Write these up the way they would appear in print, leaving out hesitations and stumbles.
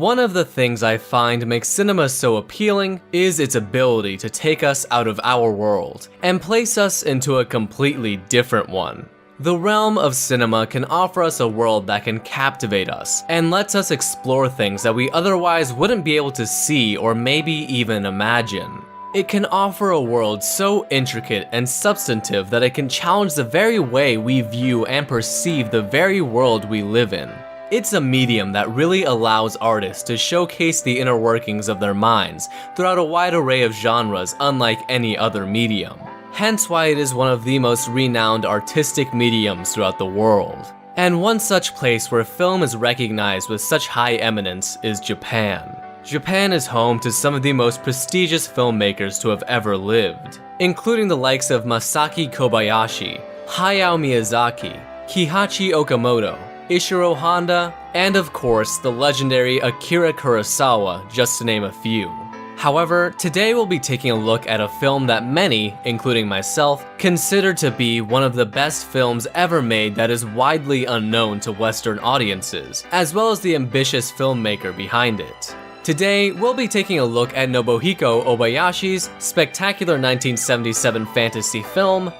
One of the things I find makes cinema so appealing is its ability to take us out of our world and place us into a completely different one. The realm of cinema can offer us a world that can captivate us and lets us explore things that we otherwise wouldn't be able to see or maybe even imagine. It can offer a world so intricate and substantive that it can challenge the very way we view and perceive the very world we live in. It's a medium that really allows artists to showcase the inner workings of their minds throughout a wide array of genres unlike any other medium. Hence why it is one of the most renowned artistic mediums throughout the world. And one such place where film is recognized with such high eminence is Japan. Japan is home to some of the most prestigious filmmakers to have ever lived, including the likes of Masaki Kobayashi, Hayao Miyazaki, Kihachi Okamoto, Ishiro Honda, and of course the legendary Akira Kurosawa, just to name a few. However, today we'll be taking a look at a film that many, including myself, consider to be one of the best films ever made that is widely unknown to Western audiences, as well as the ambitious filmmaker behind it. Today, we'll be taking a look at Nobuhiko Obayashi's spectacular 1977 fantasy film,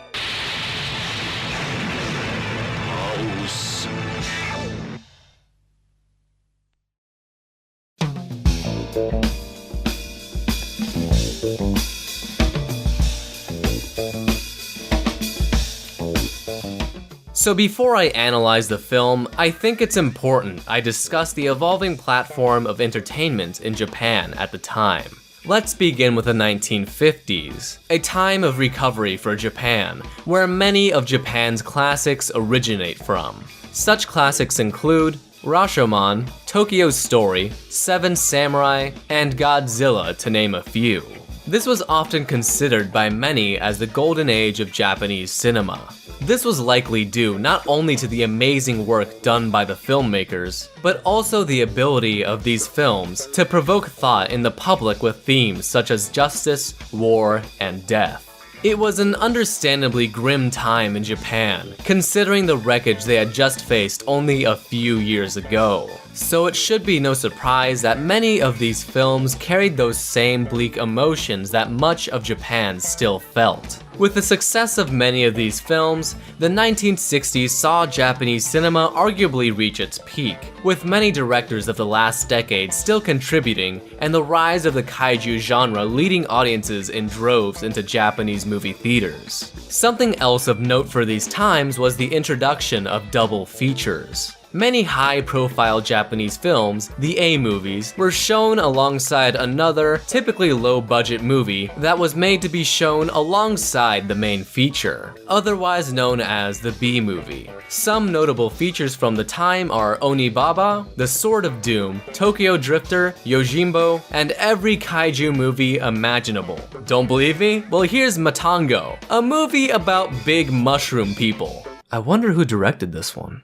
So before I analyze the film, I think it's important I discuss the evolving platform of entertainment in Japan at the time. Let's begin with the 1950s, a time of recovery for Japan, where many of Japan's classics originate from. Such classics include Rashomon, Tokyo Story, Seven Samurai, and Godzilla, to name a few. This was often considered by many as the golden age of Japanese cinema. This was likely due not only to the amazing work done by the filmmakers, but also the ability of these films to provoke thought in the public with themes such as justice, war, and death. It was an understandably grim time in Japan, considering the wreckage they had just faced only a few years ago. So it should be no surprise that many of these films carried those same bleak emotions that much of Japan still felt. With the success of many of these films, the 1960s saw Japanese cinema arguably reach its peak, with many directors of the last decade still contributing and the rise of the kaiju genre leading audiences in droves into Japanese movie theaters. Something else of note for these times was the introduction of double features. Many high-profile Japanese films, the A-movies, were shown alongside another, typically low-budget movie that was made to be shown alongside the main feature, otherwise known as the B-movie. Some notable features from the time are Onibaba, The Sword of Doom, Tokyo Drifter, Yojimbo, and every kaiju movie imaginable. Don't believe me? Well, here's Matango, a movie about big mushroom people. I wonder who directed this one.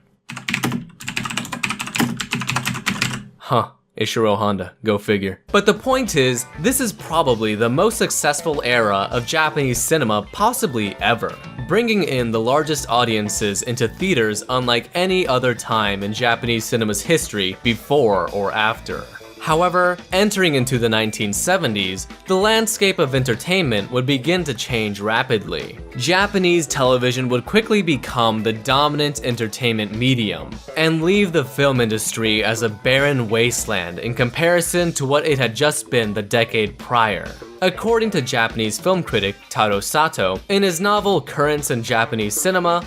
Huh, Ishiro Honda, go figure. But the point is, this is probably the most successful era of Japanese cinema possibly ever, bringing in the largest audiences into theaters unlike any other time in Japanese cinema's history before or after. However, entering into the 1970s, the landscape of entertainment would begin to change rapidly. Japanese television would quickly become the dominant entertainment medium, and leave the film industry as a barren wasteland in comparison to what it had just been the decade prior. According to Japanese film critic Taro Sato, in his novel Currents in Japanese Cinema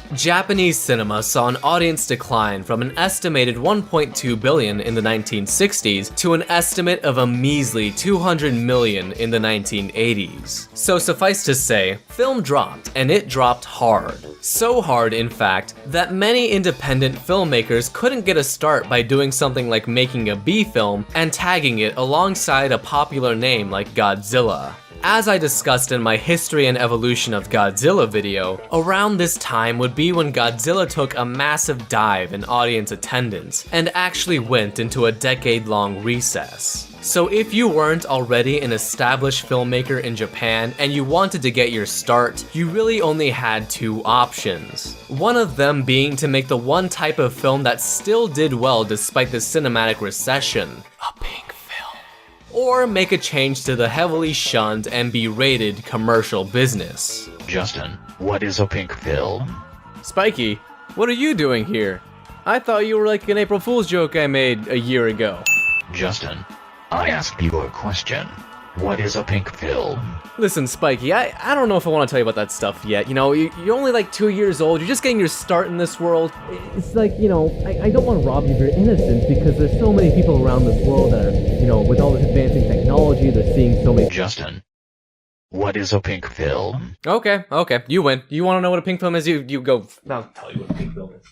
saw an audience decline from an estimated 1.2 billion in the 1960s to an estimate of a measly 200 million in the 1980s. So suffice to say, film dropped, and it dropped hard. So hard, in fact, that many independent filmmakers couldn't get a start by doing something like making a B film and tagging it alongside a popular name like Godzilla. As I discussed in my History and Evolution of Godzilla video, around this time would be when Godzilla took a massive dive in audience attendance and actually went into a decade-long recess. So if you weren't already an established filmmaker in Japan and you wanted to get your start, you really only had two options. One of them being to make the one type of film that still did well despite the cinematic recession, a pink or make a change to the heavily shunned and berated commercial business. Justin, what is a pink film? Spiky, what are you doing here? I thought you were like an April Fool's joke I made a year ago. Justin, I asked you a question. What is a pink film? Listen, Spiky, I don't know if I want to tell you about that stuff yet. You know, you're only like 2 years old. You're just getting your start in this world. It's like, you know, I don't want to rob you of your innocence because there's so many people around this world that are, you know, with all this advancing technology, they're seeing so many... Justin, what is a pink film? Okay, you win. You want to know what a pink film is? You go. I'll tell you what a pink film is.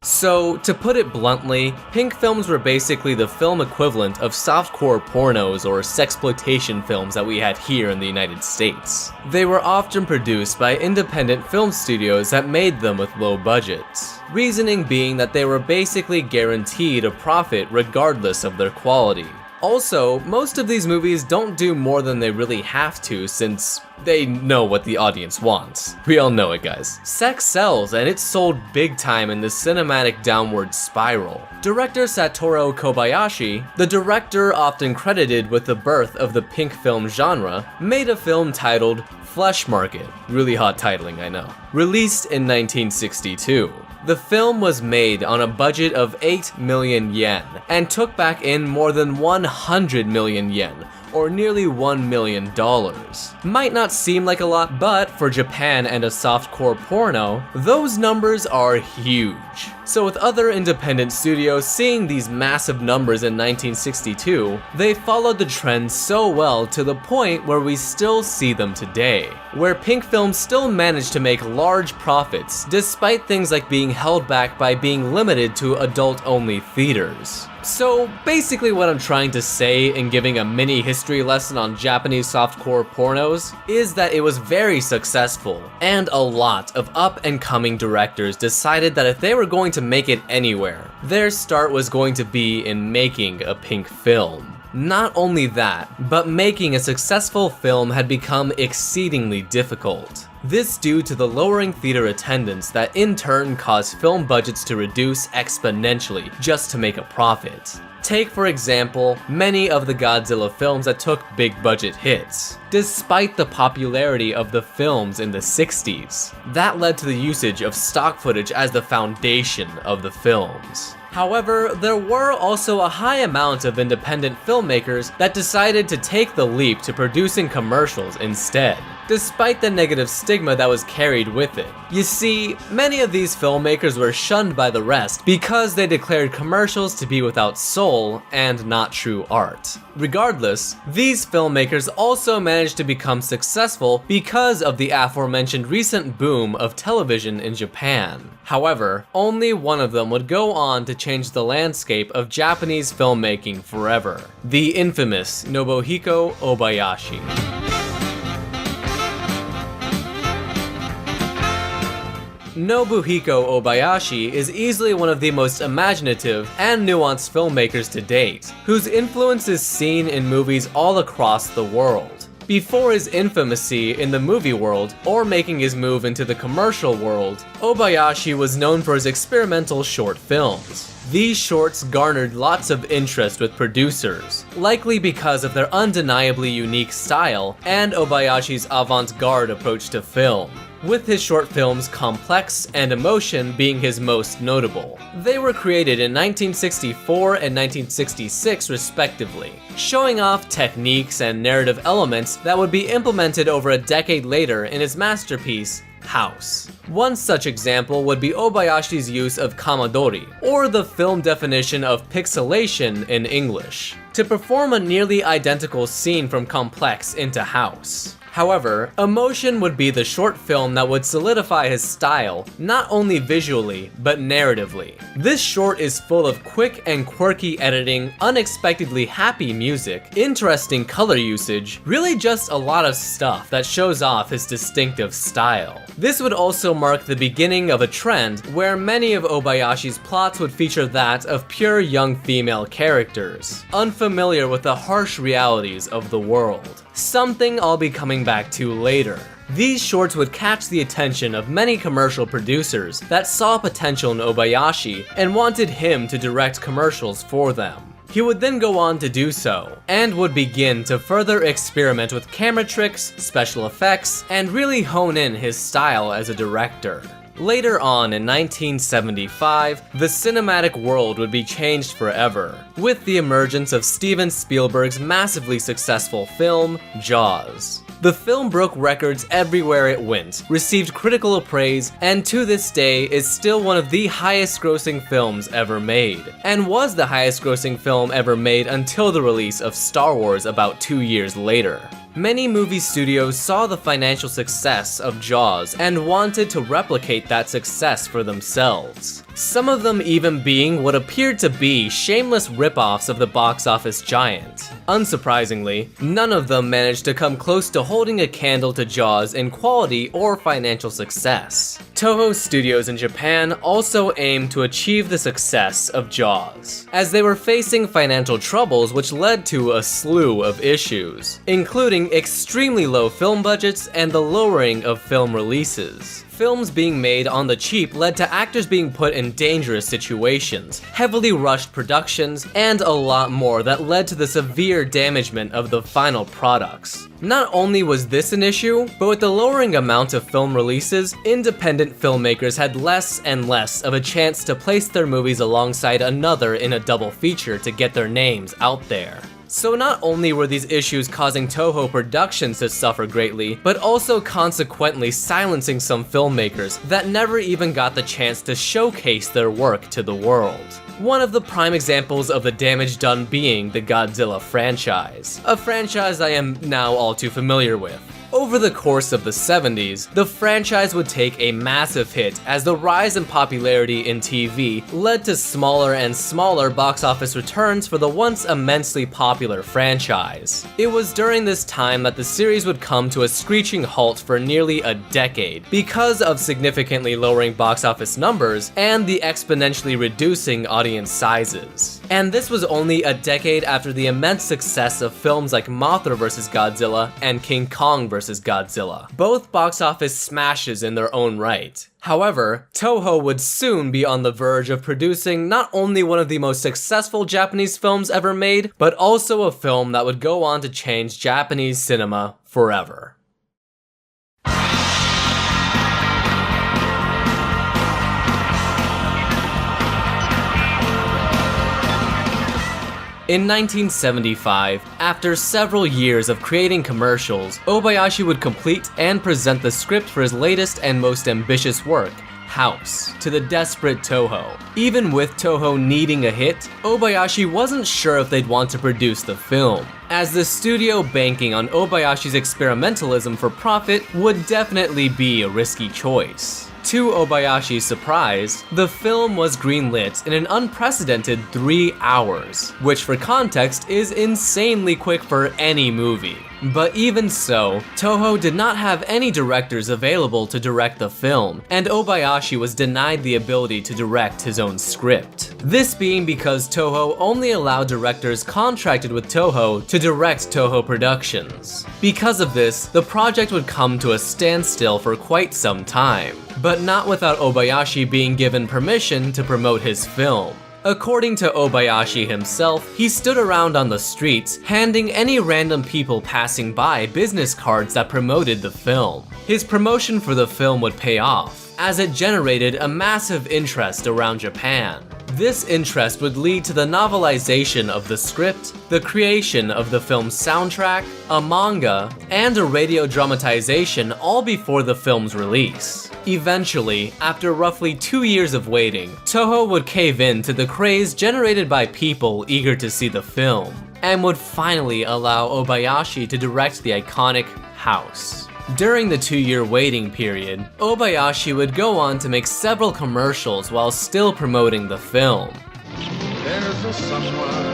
So, to put it bluntly, pink films were basically the film equivalent of softcore pornos or sexploitation films that we had here in the United States. They were often produced by independent film studios that made them with low budgets, reasoning being that they were basically guaranteed a profit regardless of their quality. Also, most of these movies don't do more than they really have to since they know what the audience wants. We all know it, guys. Sex sells, and it's sold big time in the cinematic downward spiral. Director Satoru Kobayashi, the director often credited with the birth of the pink film genre, made a film titled Flesh Market. Really hot titling, I know. Released in 1962. The film was made on a budget of 8 million yen and took back in more than 100 million yen, or nearly $1 million. Might not seem like a lot, but for Japan and a softcore porno, those numbers are huge. So with other independent studios seeing these massive numbers in 1962, they followed the trend so well to the point where we still see them today, where pink films still manage to make large profits despite things like being held back by being limited to adult-only theaters. So basically what I'm trying to say in giving a mini history lesson on Japanese softcore pornos is that it was very successful, and a lot of up-and-coming directors decided that if they were going to make it anywhere, their start was going to be in making a pink film. Not only that, but making a successful film had become exceedingly difficult. This due to the lowering theater attendance that in turn caused film budgets to reduce exponentially just to make a profit. Take for example, many of the Godzilla films that took big budget hits. Despite the popularity of the films in the 60s, that led to the usage of stock footage as the foundation of the films. However, there were also a high amount of independent filmmakers that decided to take the leap to producing commercials instead, despite the negative stigma that was carried with it. You see, many of these filmmakers were shunned by the rest because they declared commercials to be without soul and not true art. Regardless, these filmmakers also managed to become successful because of the aforementioned recent boom of television in Japan. However, only one of them would go on to change the landscape of Japanese filmmaking forever: the infamous Nobuhiko Obayashi. Nobuhiko Obayashi is easily one of the most imaginative and nuanced filmmakers to date, whose influence is seen in movies all across the world. Before his infamousy in the movie world, or making his move into the commercial world, Obayashi was known for his experimental short films. These shorts garnered lots of interest with producers, likely because of their undeniably unique style and Obayashi's avant-garde approach to film, with his short films Complex and Emotion being his most notable. They were created in 1964 and 1966 respectively, showing off techniques and narrative elements that would be implemented over a decade later in his masterpiece, House. One such example would be Obayashi's use of kamadori, or the film definition of pixelation in English, to perform a nearly identical scene from Complex into House. However, Emotion would be the short film that would solidify his style, not only visually, but narratively. This short is full of quick and quirky editing, unexpectedly happy music, interesting color usage, really just a lot of stuff that shows off his distinctive style. This would also mark the beginning of a trend where many of Obayashi's plots would feature that of pure young female characters, unfamiliar with the harsh realities of the world. Something I'll be coming back to later. These shorts would catch the attention of many commercial producers that saw potential in Obayashi and wanted him to direct commercials for them. He would then go on to do so, and would begin to further experiment with camera tricks, special effects, and really hone in his style as a director. Later on in 1975, the cinematic world would be changed forever, with the emergence of Steven Spielberg's massively successful film, Jaws. The film broke records everywhere it went, received critical praise, and to this day is still one of the highest-grossing films ever made, and was the highest-grossing film ever made until the release of Star Wars about 2 years later. Many movie studios saw the financial success of Jaws and wanted to replicate that success for themselves. Some of them even being what appeared to be shameless rip-offs of the box office giant. Unsurprisingly, none of them managed to come close to holding a candle to Jaws in quality or financial success. Toho Studios in Japan also aimed to achieve the success of Jaws, as they were facing financial troubles which led to a slew of issues, including extremely low film budgets and the lowering of film releases. Films being made on the cheap led to actors being put in dangerous situations, heavily rushed productions, and a lot more that led to the severe damagement of the final products. Not only was this an issue, but with the lowering amount of film releases, independent filmmakers had less and less of a chance to place their movies alongside another in a double feature to get their names out there. So not only were these issues causing Toho Productions to suffer greatly, but also consequently silencing some filmmakers that never even got the chance to showcase their work to the world. One of the prime examples of the damage done being the Godzilla franchise, a franchise I am now all too familiar with. Over the course of the 70s, the franchise would take a massive hit as the rise in popularity in TV led to smaller and smaller box office returns for the once immensely popular franchise. It was during this time that the series would come to a screeching halt for nearly a decade because of significantly lowering box office numbers and the exponentially reducing audience sizes. And this was only a decade after the immense success of films like Mothra vs. Godzilla and King Kong vs. Godzilla, both box office smashes in their own right. However, Toho would soon be on the verge of producing not only one of the most successful Japanese films ever made, but also a film that would go on to change Japanese cinema forever. In 1975, after several years of creating commercials, Obayashi would complete and present the script for his latest and most ambitious work, House, to the desperate Toho. Even with Toho needing a hit, Obayashi wasn't sure if they'd want to produce the film, as the studio banking on Obayashi's experimentalism for profit would definitely be a risky choice. To Obayashi's surprise, the film was greenlit in an unprecedented 3 hours, which for context is insanely quick for any movie. But even so, Toho did not have any directors available to direct the film, and Obayashi was denied the ability to direct his own script. This being because Toho only allowed directors contracted with Toho to direct Toho Productions. Because of this, the project would come to a standstill for quite some time, but not without Obayashi being given permission to promote his film. According to Obayashi himself, he stood around on the streets, handing any random people passing by business cards that promoted the film. His promotion for the film would pay off, as it generated a massive interest around Japan. This interest would lead to the novelization of the script, the creation of the film's soundtrack, a manga, and a radio dramatization all before the film's release. Eventually, after roughly 2 years of waiting, Toho would cave in to the craze generated by people eager to see the film, and would finally allow Obayashi to direct the iconic House. During the 2-year waiting period, Obayashi would go on to make several commercials while still promoting the film. There's a someone.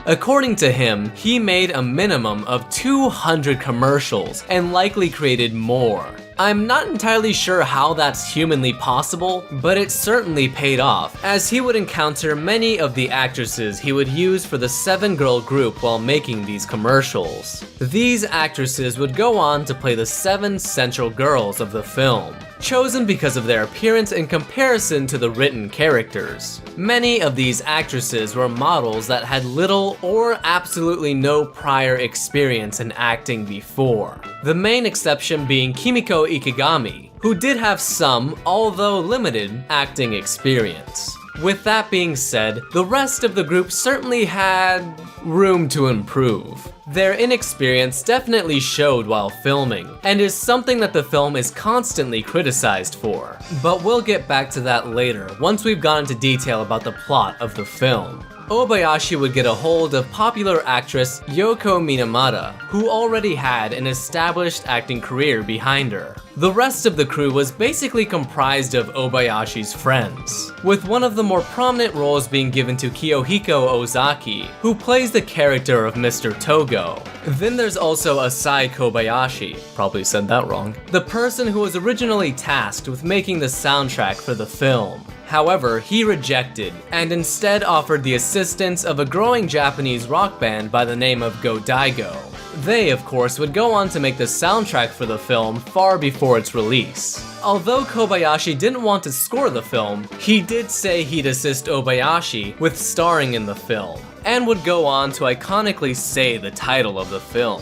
According to him, he made a minimum of 200 commercials and likely created more. I'm not entirely sure how that's humanly possible, but it certainly paid off, as he would encounter many of the actresses he would use for the 7-girl group while making these commercials. These actresses would go on to play the 7 central girls of the film. chosen because of their appearance in comparison to the written characters. Many of these actresses were models that had little or absolutely no prior experience in acting before. The main exception being Kimiko Ikegami, who did have some, although limited, acting experience. With that being said, the rest of the group certainly had room to improve. Their inexperience definitely showed while filming, and is something that the film is constantly criticized for. But we'll get back to that later, once we've gone into detail about the plot of the film. Obayashi would get a hold of popular actress Yoko Minamata, who already had an established acting career behind her. The rest of the crew was basically comprised of Obayashi's friends, with one of the more prominent roles being given to Kiyohiko Ozaki, who plays the character of Mr. Togo. Then there's also Asai Kobayashi, probably said that wrong, the person who was originally tasked with making the soundtrack for the film. However, he rejected, and instead offered the assistance of a growing Japanese rock band by the name of Godiva. They, of course, would go on to make the soundtrack for the film far before its release. Although Kobayashi didn't want to score the film, he did say he'd assist Obayashi with starring in the film, and would go on to iconically say the title of the film.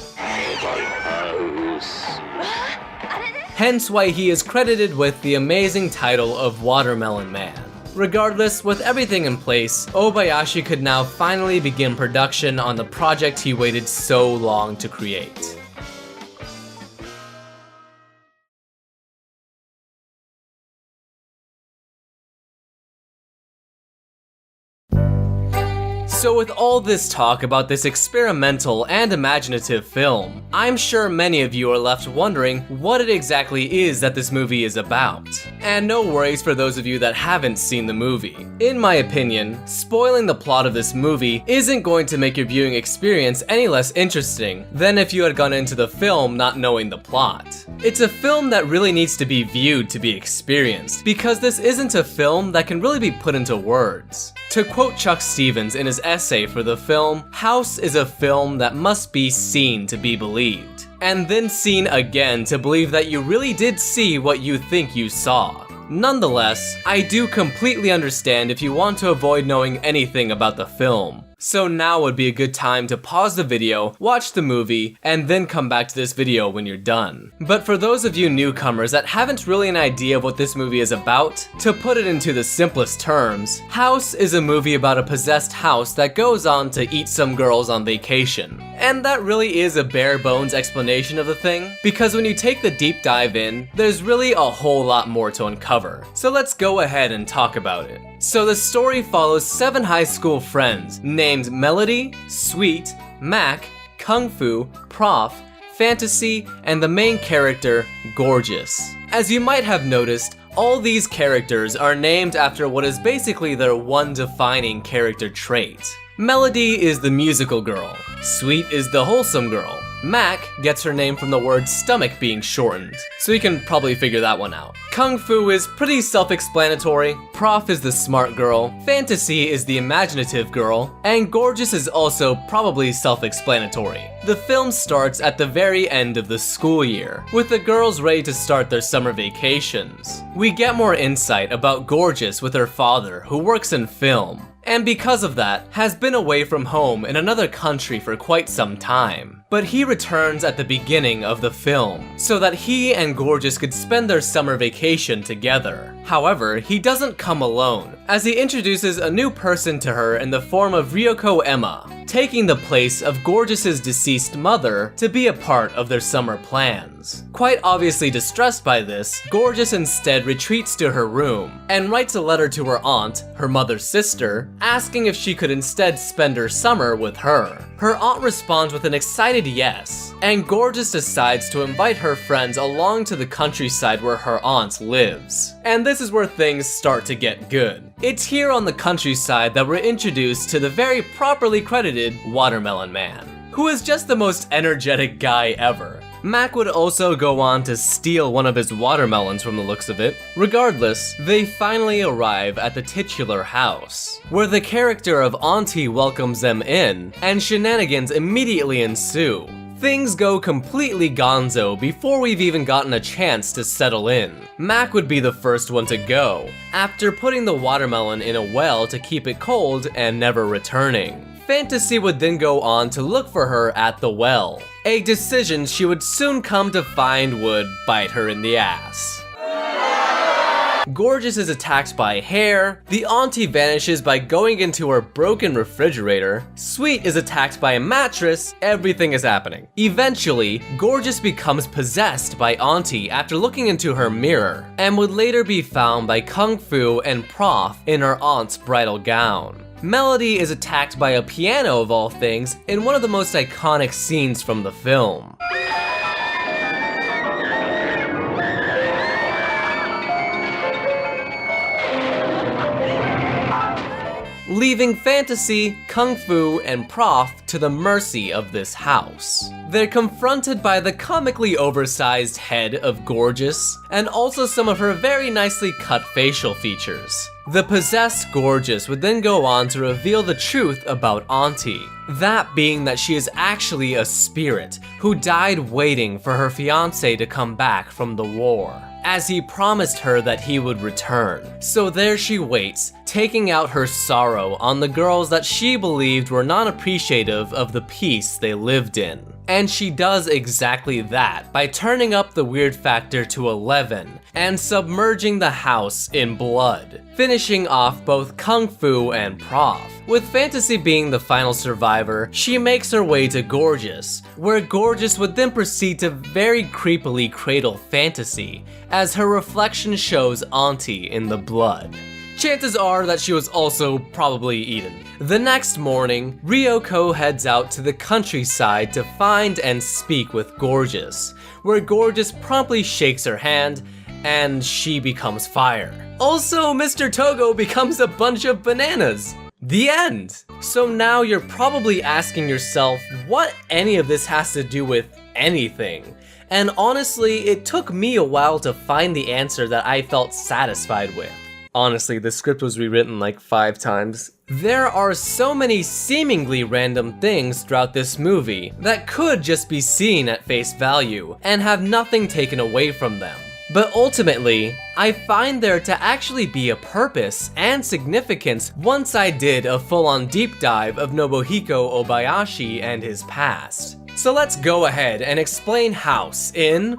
Hence why he is credited with the amazing title of Watermelon Man. Regardless, with everything in place, Obayashi could now finally begin production on the project he waited so long to create. So with all this talk about this experimental and imaginative film, I'm sure many of you are left wondering what it exactly is that this movie is about. And no worries for those of you that haven't seen the movie. In my opinion, spoiling the plot of this movie isn't going to make your viewing experience any less interesting than if you had gone into the film not knowing the plot. It's a film that really needs to be viewed to be experienced, because this isn't a film that can really be put into words. To quote Chuck Stevens in his essay for the film, House is a film that must be seen to be believed, and then seen again to believe that you really did see what you think you saw. Nonetheless, I do completely understand if you want to avoid knowing anything about the film. So now would be a good time to pause the video, watch the movie, and then come back to this video when you're done. But for those of you newcomers that haven't really an idea of what this movie is about, to put it into the simplest terms, House is a movie about a possessed house that goes on to eat some girls on vacation. And that really is a bare bones explanation of the thing, because when you take the deep dive in, there's really a whole lot more to uncover. So let's go ahead and talk about it. So the story follows 7 high school friends named Melody, Sweet, Mac, Kung Fu, Prof, Fantasy, and the main character, Gorgeous. As you might have noticed, all these characters are named after what is basically their one defining character trait. Melody is the musical girl, Sweet is the wholesome girl, Mac gets her name from the word stomach being shortened, so you can probably figure that one out. Kung Fu is pretty self-explanatory, Prof is the smart girl, Fantasy is the imaginative girl, and Gorgeous is also probably self-explanatory. The film starts at the very end of the school year, with the girls ready to start their summer vacations. We get more insight about Gorgeous with her father, who works in film, and because of that, has been away from home in another country for quite some time. But he returns at the beginning of the film, so that he and Gorgeous could spend their summer vacation together. However, he doesn't come alone, as he introduces a new person to her in the form of Ryoko Emma, taking the place of Gorgeous's deceased mother to be a part of their summer plans. Quite obviously distressed by this, Gorgeous instead retreats to her room and writes a letter to her aunt, her mother's sister, asking if she could instead spend her summer with her. Her aunt responds with an excited yes, and Gorgeous decides to invite her friends along to the countryside where her aunt lives. And this is where things start to get good. It's here on the countryside that we're introduced to the very properly credited Watermelon Man, who is just the most energetic guy ever. Mac would also go on to steal one of his watermelons from the looks of it. Regardless, they finally arrive at the titular house, where the character of Auntie welcomes them in, and shenanigans immediately ensue. Things go completely gonzo before we've even gotten a chance to settle in. Mac would be the first one to go, after putting the watermelon in a well to keep it cold and never returning. Fantasy would then go on to look for her at the well, a decision she would soon come to find would bite her in the ass. Gorgeous is attacked by hair, the auntie vanishes by going into her broken refrigerator, Sweet is attacked by a mattress, everything is happening. Eventually, Gorgeous becomes possessed by auntie after looking into her mirror, and would later be found by Kung Fu and Prof in her aunt's bridal gown. Melody is attacked by a piano of all things in one of the most iconic scenes from the film. Leaving Fantasy, Kung Fu, and Prof to the mercy of this house. They're confronted by the comically oversized head of Gorgeous, and also some of her very nicely cut facial features. The possessed Gorgeous would then go on to reveal the truth about Auntie, that being that she is actually a spirit who died waiting for her fiancé to come back from the war, as he promised her that he would return. So there she waits, taking out her sorrow on the girls that she believed were not appreciative of the peace they lived in. And she does exactly that by turning up the weird factor to 11 and submerging the house in blood, finishing off both Kung Fu and Prof. With Fantasy being the final survivor, she makes her way to Gorgeous, where Gorgeous would then proceed to very creepily cradle Fantasy, as her reflection shows Auntie in the blood. Chances are that she was also probably eaten. The next morning, Ryoko heads out to the countryside to find and speak with Gorgeous, where Gorgeous promptly shakes her hand, and she becomes fire. Also, Mr. Togo becomes a bunch of bananas. The end! So now you're probably asking yourself what any of this has to do with anything. And honestly, it took me a while to find the answer that I felt satisfied with. Honestly, the script was rewritten like 5 times. There are so many seemingly random things throughout this movie that could just be seen at face value and have nothing taken away from them. But ultimately, I find there to actually be a purpose and significance once I did a full-on deep dive of Nobuhiko Obayashi and his past. So let's go ahead and explain House in...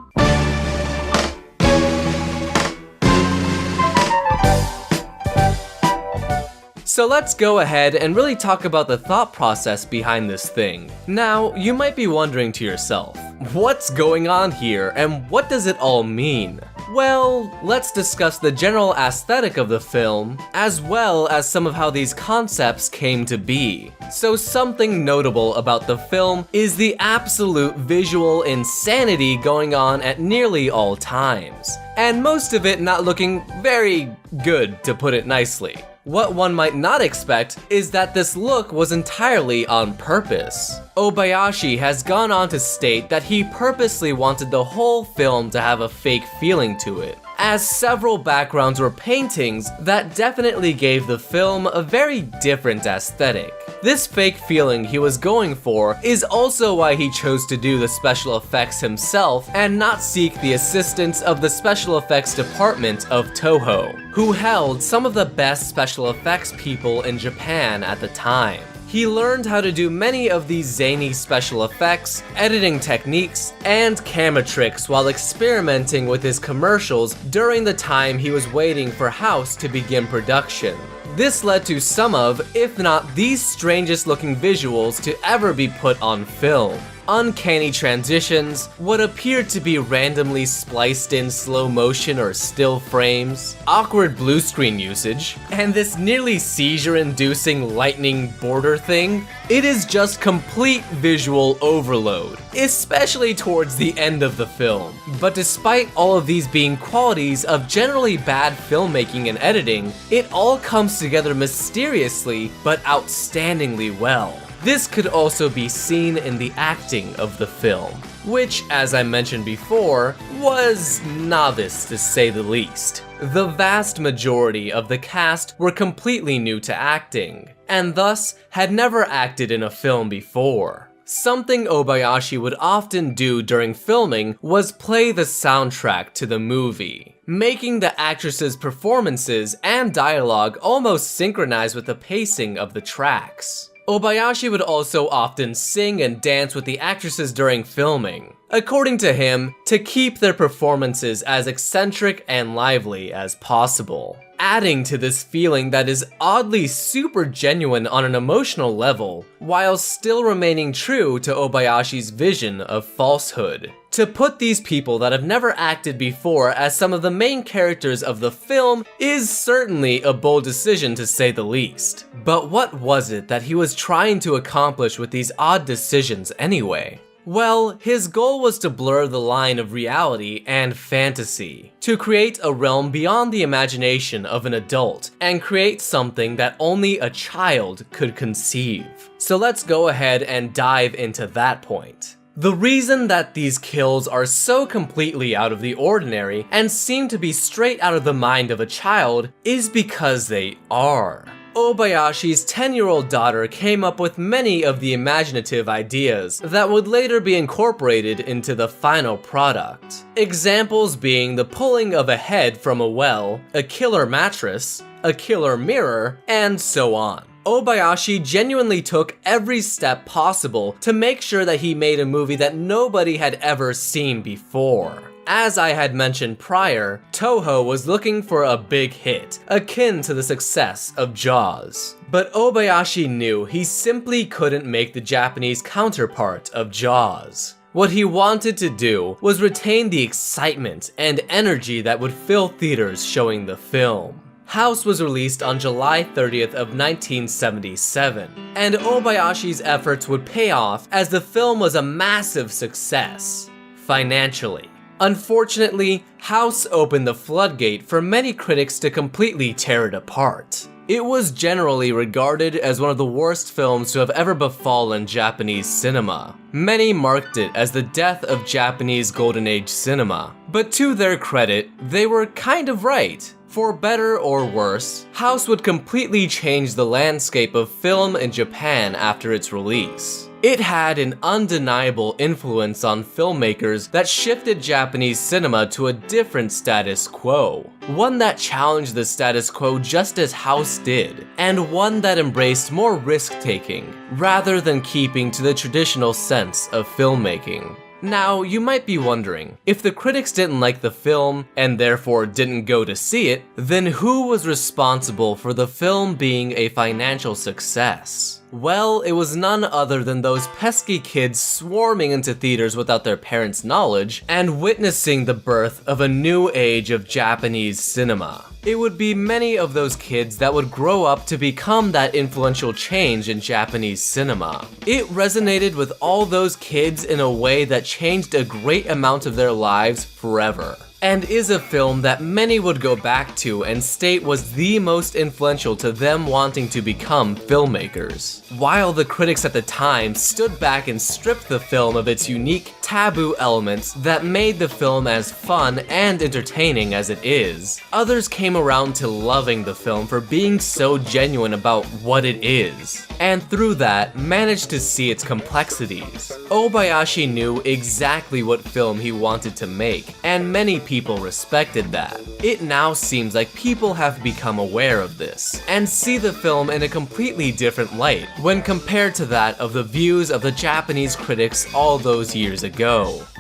So let's go ahead and really talk about the thought process behind this thing. Now, you might be wondering to yourself, what's going on here and what does it all mean? Well, let's discuss the general aesthetic of the film, as well as some of how these concepts came to be. So something notable about the film is the absolute visual insanity going on at nearly all times, and most of it not looking very good, to put it nicely. What one might not expect is that this look was entirely on purpose. Obayashi has gone on to state that he purposely wanted the whole film to have a fake feeling to it, as several backgrounds were paintings that definitely gave the film a very different aesthetic. This fake feeling he was going for is also why he chose to do the special effects himself and not seek the assistance of the special effects department of Toho, who held some of the best special effects people in Japan at the time. He learned how to do many of these zany special effects, editing techniques, and camera tricks while experimenting with his commercials during the time he was waiting for House to begin production. This led to some of, if not the strangest looking visuals to ever be put on film. Uncanny transitions, what appeared to be randomly spliced in slow motion or still frames, awkward blue screen usage, and this nearly seizure-inducing lightning border thing. It is just complete visual overload, especially towards the end of the film. But despite all of these being qualities of generally bad filmmaking and editing, it all comes together mysteriously but outstandingly well. This could also be seen in the acting of the film, which, as I mentioned before, was novice to say the least. The vast majority of the cast were completely new to acting, and thus had never acted in a film before. Something Obayashi would often do during filming was play the soundtrack to the movie, making the actresses' performances and dialogue almost synchronize with the pacing of the tracks. Obayashi would also often sing and dance with the actresses during filming, according to him, to keep their performances as eccentric and lively as possible, adding to this feeling that is oddly super genuine on an emotional level, while still remaining true to Obayashi's vision of falsehood. To put these people that have never acted before as some of the main characters of the film is certainly a bold decision to say the least. But what was it that he was trying to accomplish with these odd decisions anyway? Well, his goal was to blur the line of reality and fantasy, to create a realm beyond the imagination of an adult, and create something that only a child could conceive. So let's go ahead and dive into that point. The reason that these kills are so completely out of the ordinary and seem to be straight out of the mind of a child is because they are. Obayashi's 10-year-old daughter came up with many of the imaginative ideas that would later be incorporated into the final product. Examples being the pulling of a head from a well, a killer mattress, a killer mirror, and so on. Obayashi genuinely took every step possible to make sure that he made a movie that nobody had ever seen before. As I had mentioned prior, Toho was looking for a big hit, akin to the success of Jaws. But Obayashi knew he simply couldn't make the Japanese counterpart of Jaws. What he wanted to do was retain the excitement and energy that would fill theaters showing the film. House was released on July 30th of 1977, and Obayashi's efforts would pay off as the film was a massive success, financially. Unfortunately, House opened the floodgate for many critics to completely tear it apart. It was generally regarded as one of the worst films to have ever befallen Japanese cinema. Many marked it as the death of Japanese Golden Age cinema, but to their credit, they were kind of right. For better or worse, House would completely change the landscape of film in Japan after its release. It had an undeniable influence on filmmakers that shifted Japanese cinema to a different status quo. One that challenged the status quo just as House did, and one that embraced more risk-taking, rather than keeping to the traditional sense of filmmaking. Now, you might be wondering, if the critics didn't like the film, and therefore didn't go to see it, then who was responsible for the film being a financial success? Well, it was none other than those pesky kids swarming into theaters without their parents' knowledge, and witnessing the birth of a new age of Japanese cinema. It would be many of those kids that would grow up to become that influential change in Japanese cinema. It resonated with all those kids in a way that changed a great amount of their lives forever, and is a film that many would go back to and state was the most influential to them wanting to become filmmakers. While the critics at the time stood back and stripped the film of its unique, taboo elements that made the film as fun and entertaining as it is, others came around to loving the film for being so genuine about what it is, and through that, managed to see its complexities. Obayashi knew exactly what film he wanted to make, and many people respected that. It now seems like people have become aware of this, and see the film in a completely different light when compared to that of the views of the Japanese critics all those years ago.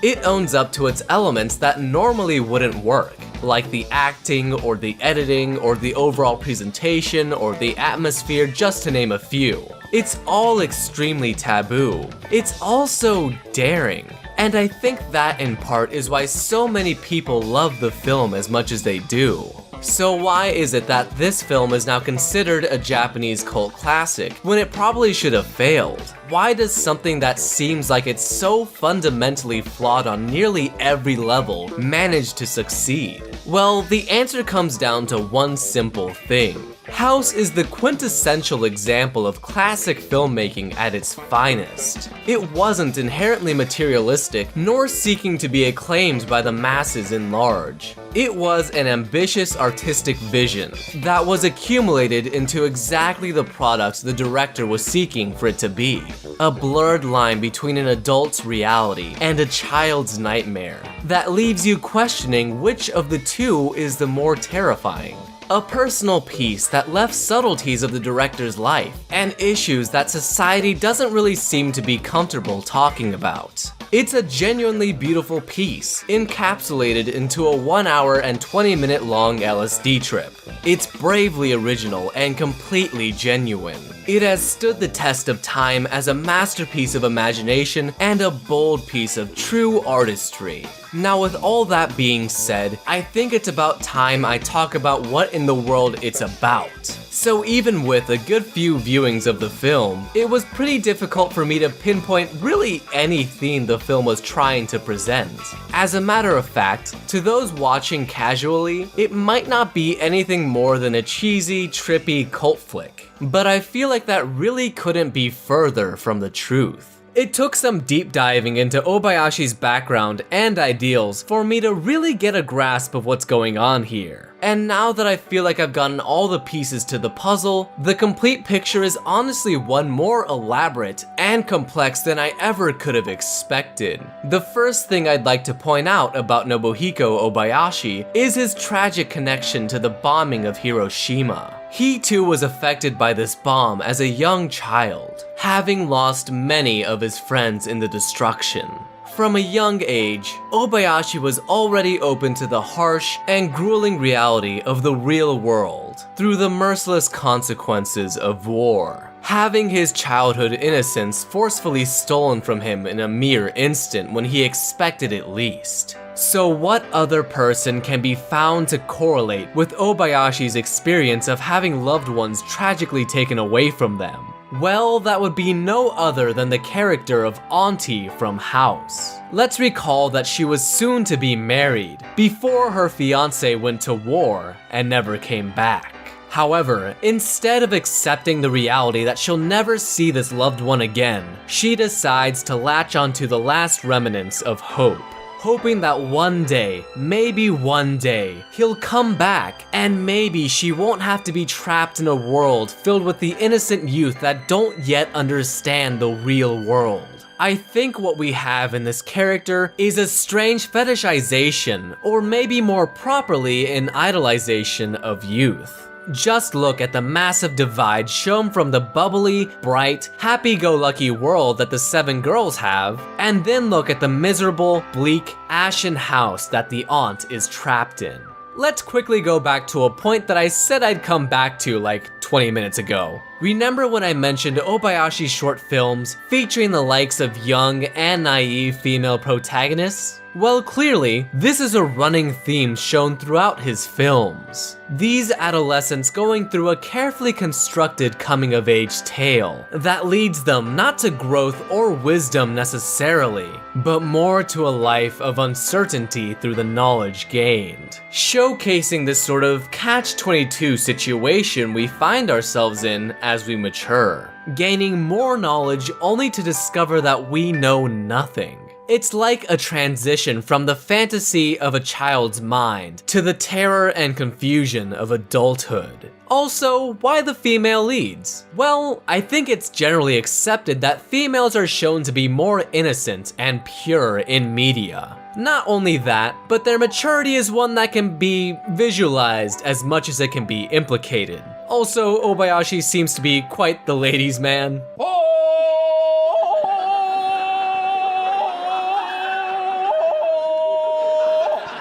It owns up to its elements that normally wouldn't work, like the acting, or the editing, or the overall presentation, or the atmosphere, just to name a few. It's all extremely taboo. It's also daring. And I think that in part is why so many people love the film as much as they do. So why is it that this film is now considered a Japanese cult classic when it probably should have failed? Why does something that seems like it's so fundamentally flawed on nearly every level manage to succeed? Well, the answer comes down to one simple thing. House is the quintessential example of classic filmmaking at its finest. It wasn't inherently materialistic, nor seeking to be acclaimed by the masses in large. It was an ambitious artistic vision that was accumulated into exactly the product the director was seeking for it to be. A blurred line between an adult's reality and a child's nightmare that leaves you questioning which of the two is the more terrifying. A personal piece that left subtleties of the director's life and issues that society doesn't really seem to be comfortable talking about. It's a genuinely beautiful piece, encapsulated into a 1 hour and 20-minute long LSD trip. It's bravely original and completely genuine. It has stood the test of time as a masterpiece of imagination and a bold piece of true artistry. Now, with all that being said, I think it's about time I talk about what in the world it's about. So even with a good few viewings of the film, it was pretty difficult for me to pinpoint really any theme the film was trying to present. As a matter of fact, to those watching casually, it might not be anything more than a cheesy, trippy cult flick. But I feel like that really couldn't be further from the truth. It took some deep diving into Obayashi's background and ideals for me to really get a grasp of what's going on here. And now that I feel like I've gotten all the pieces to the puzzle, the complete picture is honestly one more elaborate and complex than I ever could have expected. The first thing I'd like to point out about Nobuhiko Obayashi is his tragic connection to the bombing of Hiroshima. He too was affected by this bomb as a young child, having lost many of his friends in the destruction. From a young age, Obayashi was already open to the harsh and grueling reality of the real world through the merciless consequences of war. Having his childhood innocence forcefully stolen from him in a mere instant when he expected it least. So what other person can be found to correlate with Obayashi's experience of having loved ones tragically taken away from them? Well, that would be no other than the character of Auntie from House. Let's recall that she was soon to be married before her fiancé went to war and never came back. However, instead of accepting the reality that she'll never see this loved one again, she decides to latch onto the last remnants of hope. Hoping that one day, maybe one day, he'll come back and maybe she won't have to be trapped in a world filled with the innocent youth that don't yet understand the real world. I think what we have in this character is a strange fetishization, or maybe more properly an idolization of youth. Just look at the massive divide shown from the bubbly, bright, happy-go-lucky world that the 7 girls have, and then look at the miserable, bleak, ashen house that the aunt is trapped in. Let's quickly go back to a point that I said I'd come back to like 20 minutes ago. Remember when I mentioned Obayashi's short films featuring the likes of young and naive female protagonists? Well, clearly, this is a running theme shown throughout his films. These adolescents going through a carefully constructed coming-of-age tale that leads them not to growth or wisdom necessarily, but more to a life of uncertainty through the knowledge gained. Showcasing this sort of catch-22 situation we find ourselves in as we mature, gaining more knowledge only to discover that we know nothing. It's like a transition from the fantasy of a child's mind to the terror and confusion of adulthood. Also, why the female leads? Well, I think it's generally accepted that females are shown to be more innocent and pure in media. Not only that, but their maturity is one that can be visualized as much as it can be implicated. Also, Obayashi seems to be quite the ladies' man.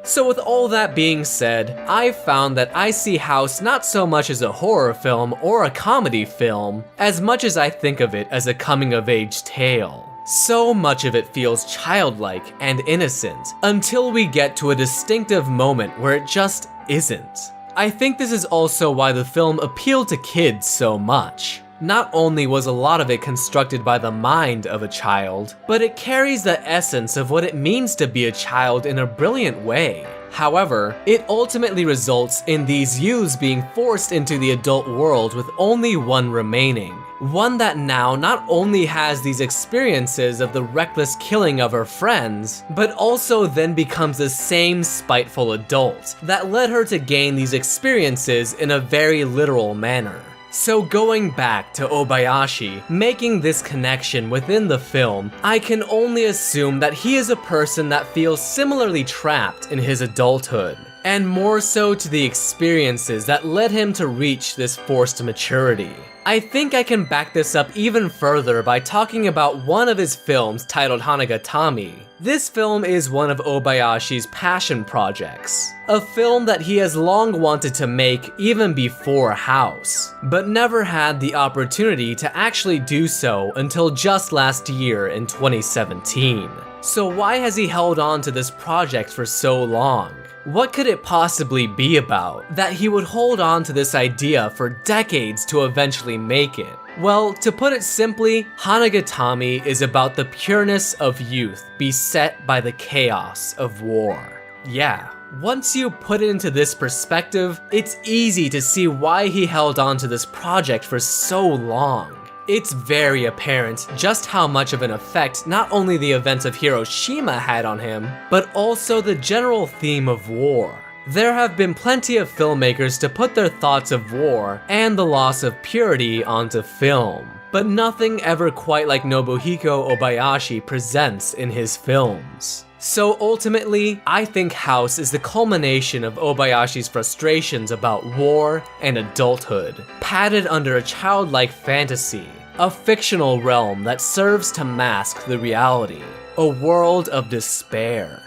So with all that being said, I've found that I see House not so much as a horror film or a comedy film, as much as I think of it as a coming-of-age tale. So much of it feels childlike and innocent, until we get to a distinctive moment where it just isn't. I think this is also why the film appealed to kids so much. Not only was a lot of it constructed by the mind of a child, but it carries the essence of what it means to be a child in a brilliant way. However, it ultimately results in these youths being forced into the adult world with only one remaining. One that now not only has these experiences of the reckless killing of her friends, but also then becomes the same spiteful adult that led her to gain these experiences in a very literal manner. So going back to Obayashi, making this connection within the film, I can only assume that he is a person that feels similarly trapped in his adulthood, and more so to the experiences that led him to reach this forced maturity. I think I can back this up even further by talking about one of his films titled Hanagatami. This film is one of Obayashi's passion projects, a film that he has long wanted to make even before House, but never had the opportunity to actually do so until just last year in 2017. So why has he held on to this project for so long? What could it possibly be about that he would hold on to this idea for decades to eventually make it? Well, to put it simply, Hanagatami is about the pureness of youth beset by the chaos of war. Yeah, once you put it into this perspective, it's easy to see why he held on to this project for so long. It's very apparent just how much of an effect not only the events of Hiroshima had on him, but also the general theme of war. There have been plenty of filmmakers to put their thoughts of war and the loss of purity onto film, but nothing ever quite like Nobuhiko Obayashi presents in his films. So ultimately, I think House is the culmination of Obayashi's frustrations about war and adulthood, padded under a childlike fantasy, a fictional realm that serves to mask the reality, a world of despair.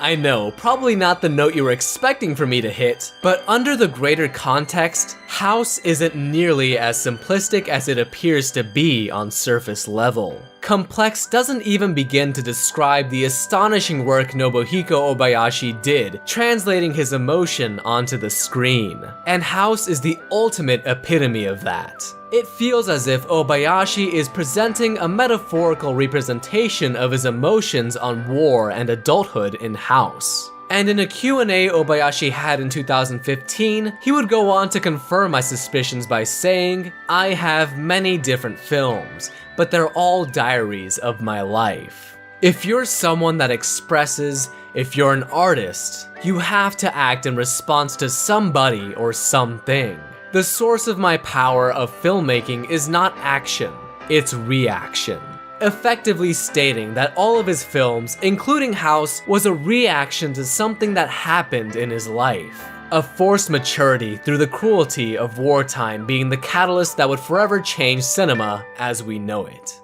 I know, probably not the note you were expecting for me to hit, but under the greater context, House isn't nearly as simplistic as it appears to be on surface level. Complex doesn't even begin to describe the astonishing work Nobuhiko Obayashi did translating his emotion onto the screen, and House is the ultimate epitome of that. It feels as if Obayashi is presenting a metaphorical representation of his emotions on war and adulthood in House. And in a Q&A Obayashi had in 2015, he would go on to confirm my suspicions by saying, "I have many different films, but they're all diaries of my life." If you're someone that expresses, if you're an artist, you have to act in response to somebody or something. The source of my power of filmmaking is not action, it's reaction. Effectively stating that all of his films, including House, was a reaction to something that happened in his life. A forced maturity through the cruelty of wartime being the catalyst that would forever change cinema as we know it.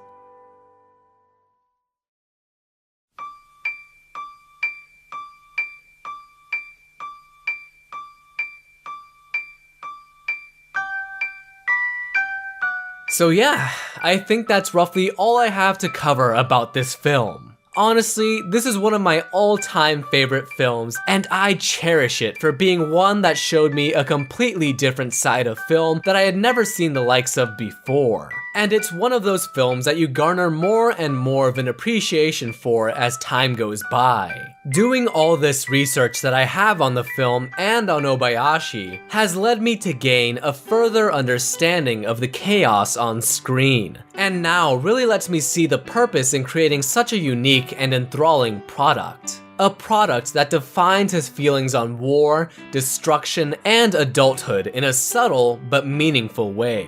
So yeah, I think that's roughly all I have to cover about this film. Honestly, this is one of my all-time favorite films, and I cherish it for being one that showed me a completely different side of film that I had never seen the likes of before. And it's one of those films that you garner more and more of an appreciation for as time goes by. Doing all this research that I have on the film and on Obayashi has led me to gain a further understanding of the chaos on screen, and now really lets me see the purpose in creating such a unique and enthralling product. A product that defines his feelings on war, destruction, and adulthood in a subtle but meaningful way.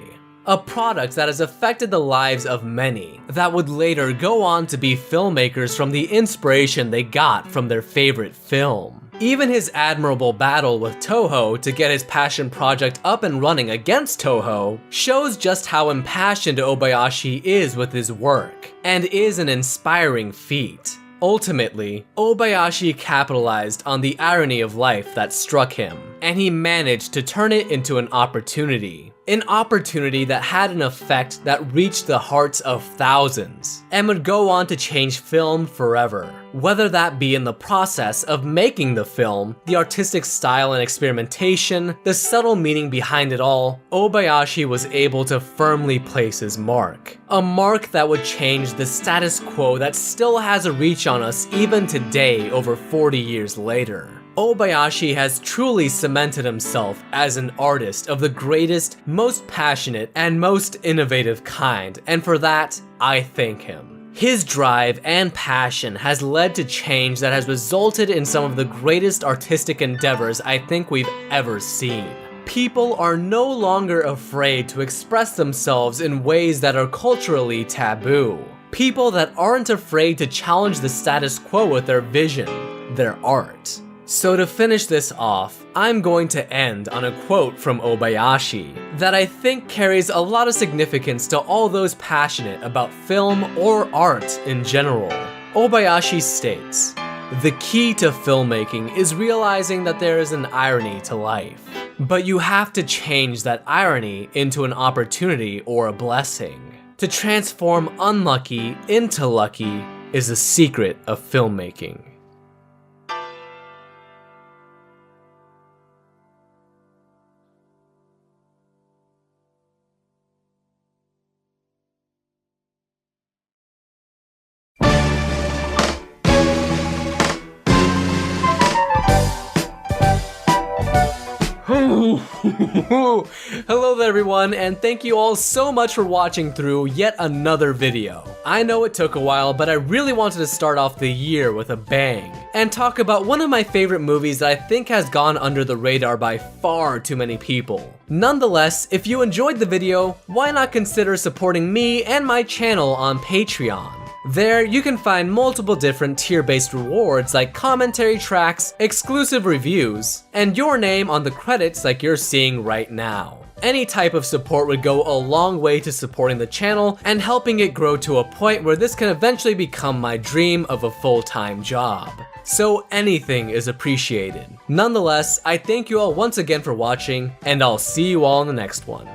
A product that has affected the lives of many, that would later go on to be filmmakers from the inspiration they got from their favorite film. Even his admirable battle with Toho to get his passion project up and running against Toho shows just how impassioned Obayashi is with his work, and is an inspiring feat. Ultimately, Obayashi capitalized on the irony of life that struck him, and he managed to turn it into an opportunity. An opportunity that had an effect that reached the hearts of thousands, and would go on to change film forever. Whether that be in the process of making the film, the artistic style and experimentation, the subtle meaning behind it all, Obayashi was able to firmly place his mark. A mark that would change the status quo that still has a reach on us even today over 40 years later. Obayashi has truly cemented himself as an artist of the greatest, most passionate, and most innovative kind, and for that, I thank him. His drive and passion has led to change that has resulted in some of the greatest artistic endeavors I think we've ever seen. People are no longer afraid to express themselves in ways that are culturally taboo. People that aren't afraid to challenge the status quo with their vision, their art. So to finish this off, I'm going to end on a quote from Obayashi that I think carries a lot of significance to all those passionate about film or art in general. Obayashi states, "The key to filmmaking is realizing that there is an irony to life. But you have to change that irony into an opportunity or a blessing. To transform unlucky into lucky is the secret of filmmaking." Hello there everyone, and thank you all so much for watching through yet another video. I know it took a while, but I really wanted to start off the year with a bang and talk about one of my favorite movies that I think has gone under the radar by far too many people. Nonetheless, if you enjoyed the video, why not consider supporting me and my channel on Patreon? There, you can find multiple different tier-based rewards like commentary tracks, exclusive reviews, and your name on the credits like you're seeing right now. Any type of support would go a long way to supporting the channel and helping it grow to a point where this can eventually become my dream of a full-time job. So anything is appreciated. Nonetheless, I thank you all once again for watching, and I'll see you all in the next one.